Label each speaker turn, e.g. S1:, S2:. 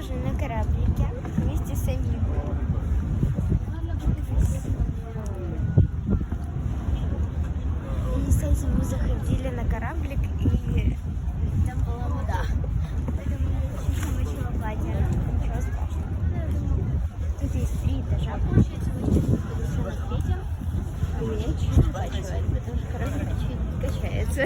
S1: уже на кораблике вместе с Амигой. И с этим мы заходили на кораблик, и там была вода. Поэтому я чуть намочила платье. Ничего страшного. Тут есть 3 этажа, получается. Мы сейчас находимся на 3-м. И меня чуть укачивает, потому что кораблик чуть качается.